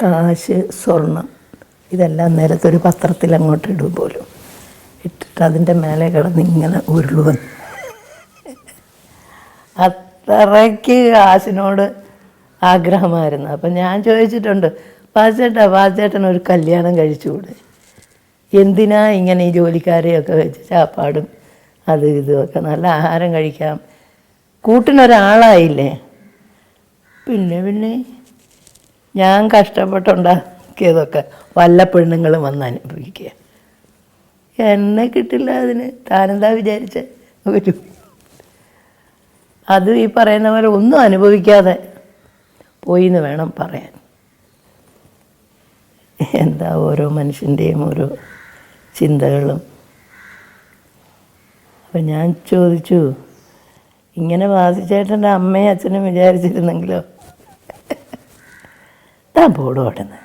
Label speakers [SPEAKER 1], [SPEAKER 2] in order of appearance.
[SPEAKER 1] കാശ്, സ്വർണം ഇതെല്ലാം നിലത്തൊരു പത്രത്തിൽ അങ്ങോട്ട് ഇടും പോലും. ഇട്ടിട്ട് അതിൻ്റെ മേലെ കിടന്ന് ഇങ്ങനെ ഉരുളുവന്ന്. അത്രയ്ക്ക് കാശിനോട് ആഗ്രഹമായിരുന്നു. അപ്പം ഞാൻ ചോദിച്ചിട്ടുണ്ട്, പാച്ചേട്ടൻ ഒരു കല്യാണം കഴിച്ചുകൂടെ? എന്തിനാ ഇങ്ങനെ ഈ ജോലിക്കാരെയൊക്കെ വെച്ച് ചാപ്പാടും അത് ഇതുമൊക്കെ, നല്ല ആഹാരം കഴിക്കാം, കൂട്ടിനൊരാളായില്ലേ. പിന്നെ ഞാൻ കഷ്ടപ്പെട്ടുണ്ടാക്കിയതൊക്കെ വല്ല പെണ്ണുങ്ങളും വന്ന് അനുഭവിക്കുക. എന്നെ കിട്ടില്ല അതിന്. താനെന്താ വിചാരിച്ചേ? ഒരു അത് ഈ പറയുന്ന പോലെ ഒന്നും അനുഭവിക്കാതെ പോയി എന്ന് വേണം പറയാൻ. എന്താ ഓരോ മനുഷ്യൻ്റെയും ഓരോ ചിന്തകളും. അപ്പം ഞാൻ ചോദിച്ചു, ഇങ്ങനെ വാസിച്ചേട്ടൻ്റെ അമ്മയും അച്ഛനും വിചാരിച്ചിരുന്നെങ്കിലോ? താൻ പോടും അവിടെ നിന്ന്.